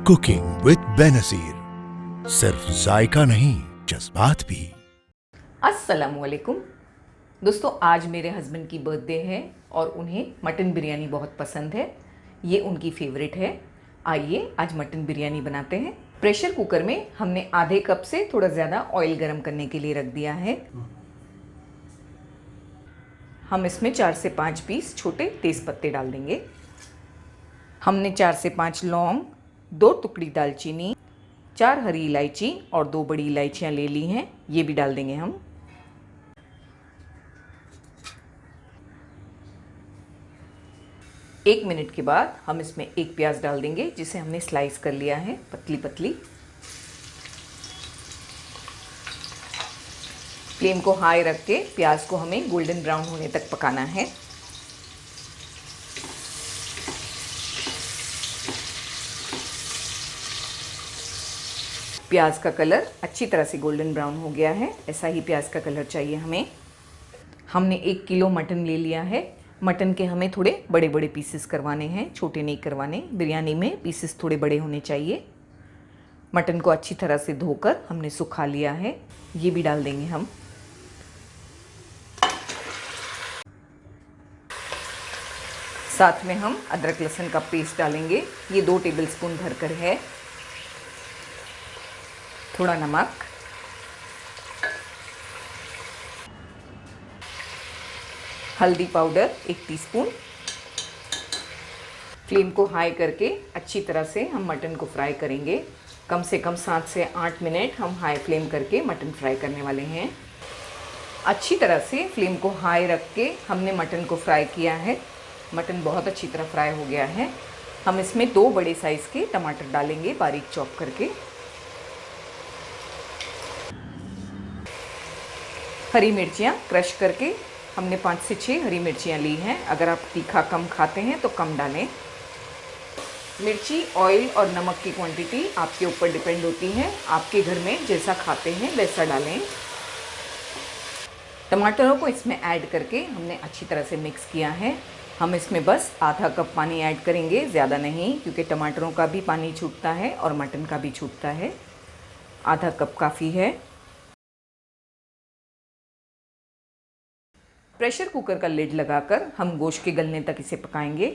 Cooking with Benazir, सिर्फ जायका नहीं जज्बात भी। अस्सलामुअलैकुम दोस्तों, आज मेरे हस्बैंड की बर्थडे है और उन्हें मटन बिरयानी बहुत पसंद है। ये उनकी फेवरेट है। आइए आज मटन बिरयानी बनाते हैं। प्रेशर कुकर में हमने आधे कप से थोड़ा ज़्यादा ऑयल गरम करने के लिए रख दिया है। हम इसमें 4 से 5 पीस छोटे तेज़ पत्ते डाल देंगे। हमने 4 से 5 लौंग, 2 टुकड़ी दालचीनी, 4 हरी इलायची और 2 बड़ी इलायचियाँ ले ली हैं, ये भी डाल देंगे हम। एक मिनट के बाद हम इसमें एक प्याज डाल देंगे जिसे हमने स्लाइस कर लिया है पतली पतली। फ्लेम को हाई रख के प्याज को हमें गोल्डन ब्राउन होने तक पकाना है। प्याज का कलर अच्छी तरह से गोल्डन ब्राउन हो गया है, ऐसा ही प्याज का कलर चाहिए हमें। हमने 1 किलो मटन ले लिया है। मटन के हमें थोड़े बड़े बड़े पीसेस करवाने हैं, छोटे नहीं करवाने। बिरयानी में पीसेस थोड़े बड़े होने चाहिए। मटन को अच्छी तरह से धोकर हमने सुखा लिया है, ये भी डाल देंगे हम। साथ में हम अदरक लहसुन का पेस्ट डालेंगे, ये 2 टेबलस्पून भरकर है। थोड़ा नमक, हल्दी पाउडर 1 टीस्पून। फ्लेम को हाई करके अच्छी तरह से हम मटन को फ्राई करेंगे। कम से कम 7 से 8 मिनट हम हाई फ्लेम करके मटन फ्राई करने वाले हैं। अच्छी तरह से फ्लेम को हाई रख के हमने मटन को फ्राई किया है। मटन बहुत अच्छी तरह फ्राई हो गया है। हम इसमें 2 बड़े साइज़ के टमाटर डालेंगे बारीक चॉप करके। हरी मिर्चियाँ क्रश करके हमने 5 से 6 हरी मिर्चियाँ ली हैं। अगर आप तीखा कम खाते हैं तो कम डालें। मिर्ची, ऑयल और नमक की क्वांटिटी आपके ऊपर डिपेंड होती है। आपके घर में जैसा खाते हैं वैसा डालें। टमाटरों को इसमें ऐड करके हमने अच्छी तरह से मिक्स किया है। हम इसमें बस आधा कप पानी ऐड करेंगे, ज़्यादा नहीं, क्योंकि टमाटरों का भी पानी छूटता है और मटन का भी छूटता है। आधा कप काफ़ी है। प्रेशर कुकर का लिड लगाकर हम गोश्त के गलने तक इसे पकाएंगे।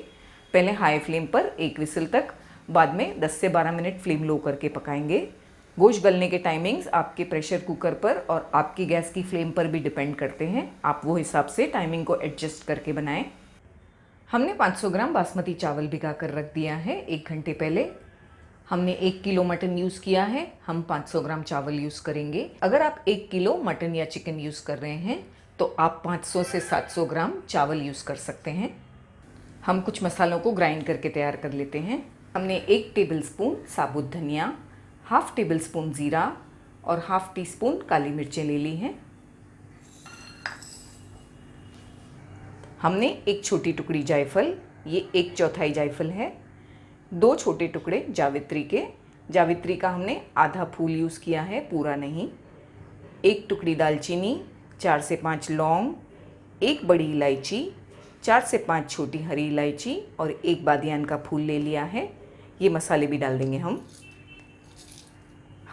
पहले हाई फ्लेम पर 1 विसल तक, बाद में 10 से 12 मिनट फ्लेम लो करके पकाएंगे। गोश्त गलने के टाइमिंग्स आपके प्रेशर कुकर पर और आपकी गैस की फ्लेम पर भी डिपेंड करते हैं। आप वो हिसाब से टाइमिंग को एडजस्ट करके बनाएं। हमने 500 ग्राम बासमती चावल भिगा कर रख दिया है 1 घंटे पहले। हमने 1 किलो मटन यूज़ किया है, हम 500 ग्राम चावल यूज़ करेंगे। अगर आप 1 किलो मटन या चिकन यूज़ कर रहे हैं तो आप 500 से 700 ग्राम चावल यूज़ कर सकते हैं। हम कुछ मसालों को ग्राइंड करके तैयार कर लेते हैं। हमने 1 टेबलस्पून साबुत धनिया, हाफ़ टेबल स्पून ज़ीरा और हाफ़ टी स्पून काली मिर्चें ले ली हैं। हमने 1 छोटी टुकड़ी जायफल, ये 1/4 जायफल है। 2 छोटे टुकड़े जावित्री के, जावित्री का हमने आधा फूल यूज़ किया है, पूरा नहीं। 1 टुकड़ी दालचीनी, 4 से 5 लौंग, 1 बड़ी इलायची, 4 से 5 छोटी हरी इलायची और 1 बादियान का फूल ले लिया है। ये मसाले भी डाल देंगे हम।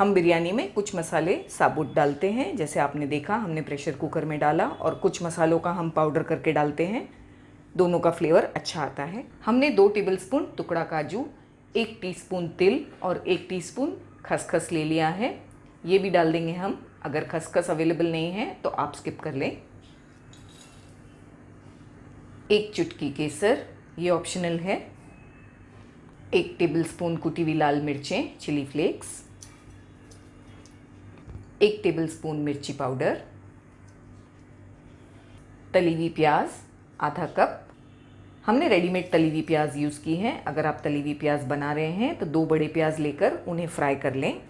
बिरयानी में कुछ मसाले साबुत डालते हैं, जैसे आपने देखा हमने प्रेशर कुकर में डाला, और कुछ मसालों का हम पाउडर करके डालते हैं। दोनों का फ्लेवर अच्छा आता है। हमने 2 टेबलस्पून टुकड़ा काजू, 1 टीस्पून तिल और 1 टीस्पून खसखस ले लिया है, ये भी डाल देंगे हम। अगर खसखस अवेलेबल नहीं है तो आप स्किप कर लें। 1 चुटकी केसर, ये ऑप्शनल है। 1 टेबलस्पून कुटी हुई लाल मिर्चें चिली फ्लेक्स, 1 टेबलस्पून मिर्ची पाउडर, तली हुई प्याज आधा कप। हमने रेडीमेड तली हुई प्याज यूज़ की है। अगर आप तली हुई प्याज बना रहे हैं तो 2 बड़े प्याज लेकर उन्हें फ्राई कर लें।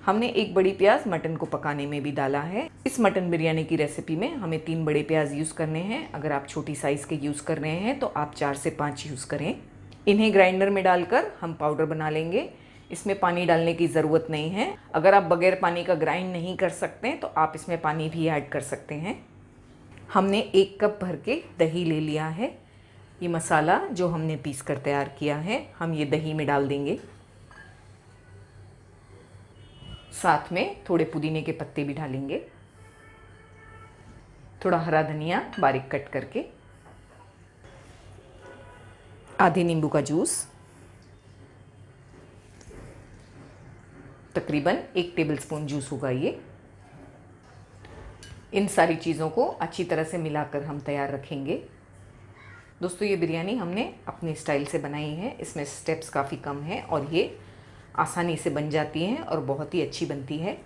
हमने 1 बड़ी प्याज मटन को पकाने में भी डाला है। इस मटन बिरयानी की रेसिपी में हमें 3 बड़े प्याज यूज़ करने हैं। अगर आप छोटी साइज़ के यूज़ कर रहे हैं तो आप 4 से 5 यूज़ करें। इन्हें ग्राइंडर में डालकर हम पाउडर बना लेंगे। इसमें पानी डालने की ज़रूरत नहीं है। अगर आप बगैर पानी का ग्राइंड नहीं कर सकते तो आप इसमें पानी भी ऐड कर सकते हैं। हमने 1 कप भर के दही ले लिया है। ये मसाला जो हमने पीस कर तैयार किया है हम ये दही में डाल देंगे। साथ में थोड़े पुदीने के पत्ते भी डालेंगे, थोड़ा हरा धनिया बारीक कट करके, आधे नींबू का जूस, तकरीबन 1 टेबलस्पून जूस होगा ये। इन सारी चीज़ों को अच्छी तरह से मिलाकर हम तैयार रखेंगे। दोस्तों ये बिरयानी हमने अपने स्टाइल से बनाई है, इसमें स्टेप्स काफ़ी कम हैं और ये आसानी से बन जाती हैं और बहुत ही अच्छी बनती है।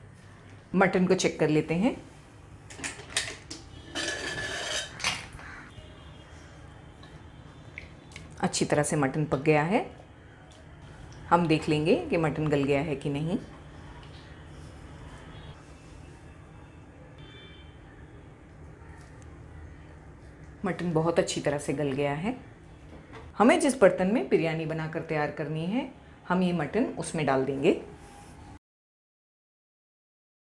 मटन को चेक कर लेते हैं। अच्छी तरह से मटन पक गया है। हम देख लेंगे कि मटन गल गया है कि नहीं। मटन बहुत अच्छी तरह से गल गया है। हमें जिस बर्तन में बिरयानी बनाकर तैयार करनी है, हम ये मटन उसमें डाल देंगे।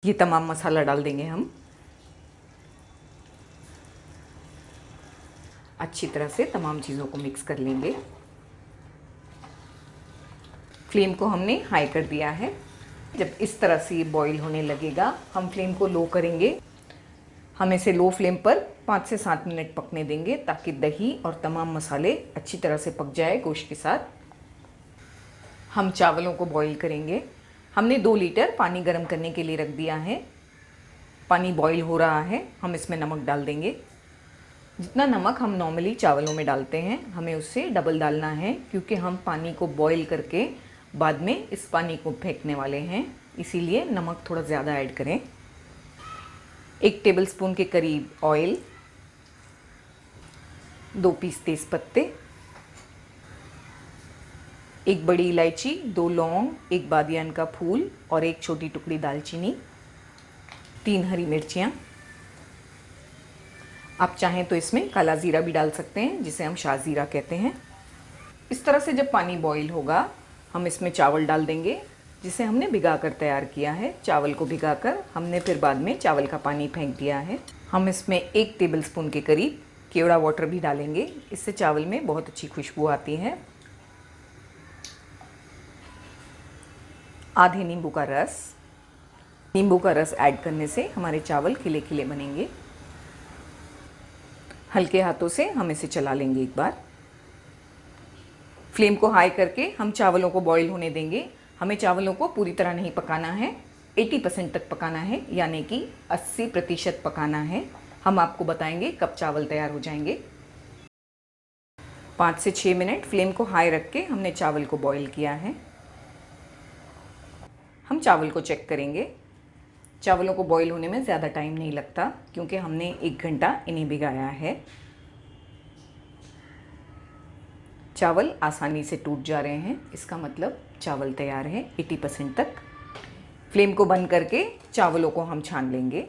ये तमाम मसाला डाल देंगे हम। अच्छी तरह से तमाम चीज़ों को मिक्स कर लेंगे। फ्लेम को हमने हाई कर दिया है। जब इस तरह से ये बॉईल होने लगेगा, हम फ्लेम को लो करेंगे। हम इसे लो फ्लेम पर 5 से 7 मिनट पकने देंगे ताकि दही और तमाम मसाले अच्छी तरह से पक जाए गोश्त के साथ। हम चावलों को बॉईल करेंगे। हमने 2 लीटर पानी गर्म करने के लिए रख दिया है। पानी बॉईल हो रहा है, हम इसमें नमक डाल देंगे। जितना नमक हम नॉर्मली चावलों में डालते हैं, हमें उससे डबल डालना है, क्योंकि हम पानी को बॉईल करके बाद में इस पानी को फेंकने वाले हैं, इसीलिए नमक थोड़ा ज़्यादा ऐड करें। 1 टेबलस्पून के करीब ऑयल, 2 पीस तेज पत्ते, 1 बड़ी इलायची, 2 लौंग, 1 बादियान का फूल और 1 छोटी टुकड़ी दालचीनी, 3 हरी मिर्चियाँ। आप चाहें तो इसमें काला ज़ीरा भी डाल सकते हैं, जिसे हम शाहज़ीरा कहते हैं। इस तरह से जब पानी बॉईल होगा, हम इसमें चावल डाल देंगे जिसे हमने भिगाकर तैयार किया है। चावल को भिगाकर हमने फिर बाद में चावल का पानी फेंक दिया है। हम इसमें 1 टेबलस्पून के करीब केवड़ा वाटर भी डालेंगे, इससे चावल में बहुत अच्छी खुशबू आती है। आधे नींबू का रस। नींबू का रस ऐड करने से हमारे चावल खिले खिले बनेंगे। हल्के हाथों से हम इसे चला लेंगे एक बार। फ्लेम को हाई करके हम चावलों को बॉईल होने देंगे। हमें चावलों को पूरी तरह नहीं पकाना है, 80% तक पकाना है, यानी कि 80% पकाना है। हम आपको बताएंगे कब चावल तैयार हो जाएंगे। 5 से 6 मिनट फ्लेम को हाई रख के हमने चावल को बॉईल किया है। हम चावल को चेक करेंगे। चावलों को बॉईल होने में ज़्यादा टाइम नहीं लगता, क्योंकि हमने 1 घंटा इन्हें भिगाया है। चावल आसानी से टूट जा रहे हैं, इसका मतलब चावल तैयार है 80% तक। फ्लेम को बंद करके चावलों को हम छान लेंगे।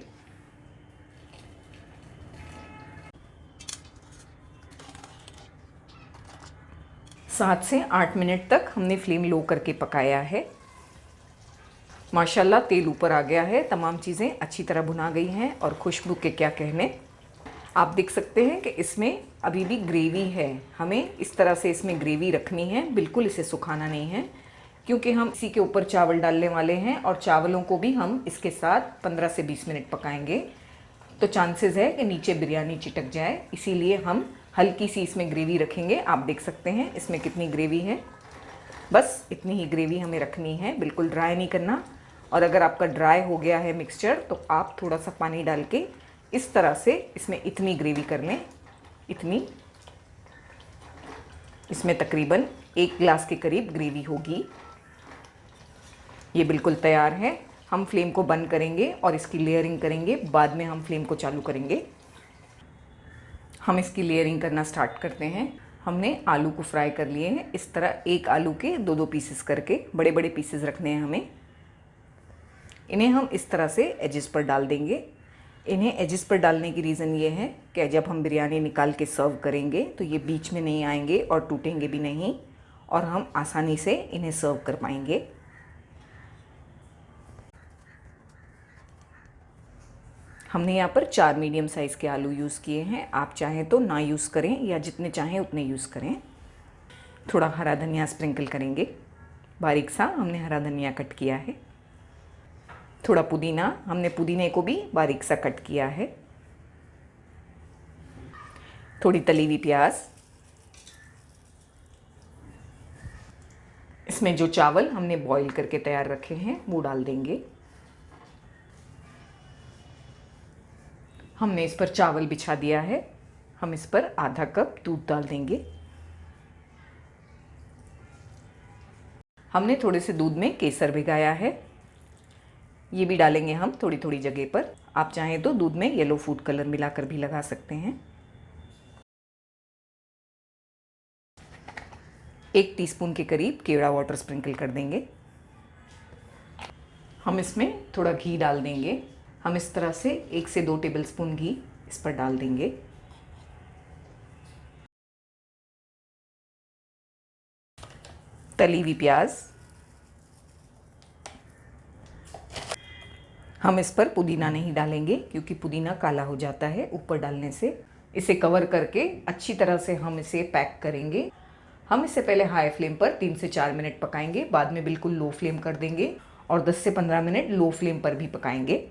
सात से 8 मिनट तक हमने फ्लेम लो करके पकाया है। माशाल्लाह तेल ऊपर आ गया है, तमाम चीज़ें अच्छी तरह भुना गई हैं और खुशबू के क्या कहने। आप देख सकते हैं कि इसमें अभी भी ग्रेवी है। हमें इस तरह से इसमें ग्रेवी रखनी है, बिल्कुल इसे सुखाना नहीं है, क्योंकि हम इसी के ऊपर चावल डालने वाले हैं और चावलों को भी हम इसके साथ 15 से 20 मिनट पकाएंगे। तो चांसेस है कि नीचे बिरयानी चिटक जाए, इसीलिए हम हल्की सी इसमें ग्रेवी रखेंगे। आप देख सकते हैं इसमें कितनी ग्रेवी है। बस इतनी ही ग्रेवी हमें रखनी है, बिल्कुल ड्राई नहीं करना। और अगर आपका ड्राई हो गया है मिक्सचर, तो आप थोड़ा सा पानी डाल के इस तरह से इसमें इतनी ग्रेवी कर लें। इतनी, इसमें तकरीबन 1 गिलास के करीब ग्रेवी होगी। ये बिल्कुल तैयार है। हम फ्लेम को बंद करेंगे और इसकी लेयरिंग करेंगे, बाद में हम फ्लेम को चालू करेंगे। हम इसकी लेयरिंग करना स्टार्ट करते हैं। हमने आलू को फ्राई कर लिए हैं, इस तरह एक आलू के 2-2 पीसेस करके, बड़े बड़े पीसेस रखने हैं हमें। इन्हें हम इस तरह से एजेस पर डाल देंगे। इन्हें एजेस पर डालने की रीज़न ये है कि जब हम बिरयानी निकाल के सर्व करेंगे तो ये बीच में नहीं आएंगे और टूटेंगे भी नहीं, और हम आसानी से इन्हें सर्व कर पाएंगे। हमने यहाँ पर 4 मीडियम साइज़ के आलू यूज़ किए हैं। आप चाहें तो ना यूज़ करें या जितने चाहें उतने यूज़ करें। थोड़ा हरा धनिया स्प्रिंकल करेंगे, बारीक सा हमने हरा धनिया कट किया है। थोड़ा पुदीना, हमने पुदीने को भी बारीक सा कट किया है। थोड़ी तली हुई प्याज। इसमें जो चावल हमने बॉईल करके तैयार रखे हैं वो डाल देंगे। हमने इस पर चावल बिछा दिया है। हम इस पर आधा कप दूध डाल देंगे। हमने थोड़े से दूध में केसर भिगाया है, ये भी डालेंगे हम थोड़ी थोड़ी जगह पर। आप चाहें तो दूध में येलो फूड कलर मिलाकर भी लगा सकते हैं। 1 टीस्पून के करीब केवड़ा वाटर स्प्रिंकल कर देंगे। हम इसमें थोड़ा घी डाल देंगे। हम इस तरह से 1 से 2 टेबलस्पून घी इस पर डाल देंगे। तली हुई प्याज। हम इस पर पुदीना नहीं डालेंगे क्योंकि पुदीना काला हो जाता है ऊपर डालने से। इसे कवर करके अच्छी तरह से हम इसे पैक करेंगे। हम इसे पहले हाई फ्लेम पर 3 से 4 मिनट पकाएंगे, बाद में बिल्कुल लो फ्लेम कर देंगे और 10 से 15 मिनट लो फ्लेम पर भी पकाएंगे।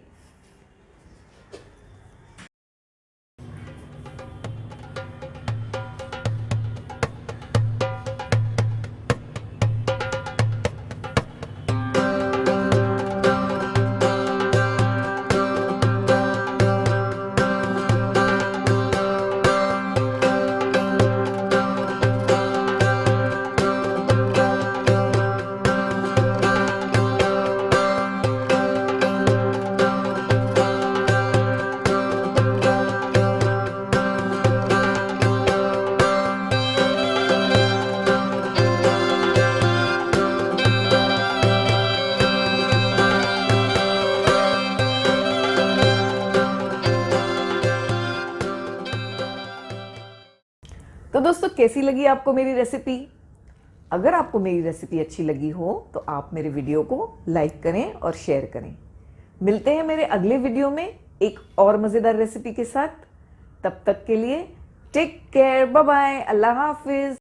तो दोस्तों कैसी लगी आपको मेरी रेसिपी? अगर आपको मेरी रेसिपी अच्छी लगी हो तो आप मेरे वीडियो को लाइक करें और शेयर करें। मिलते हैं मेरे अगले वीडियो में एक और मज़ेदार रेसिपी के साथ। तब तक के लिए टेक केयर, बाय बाय, अल्लाह हाफिज।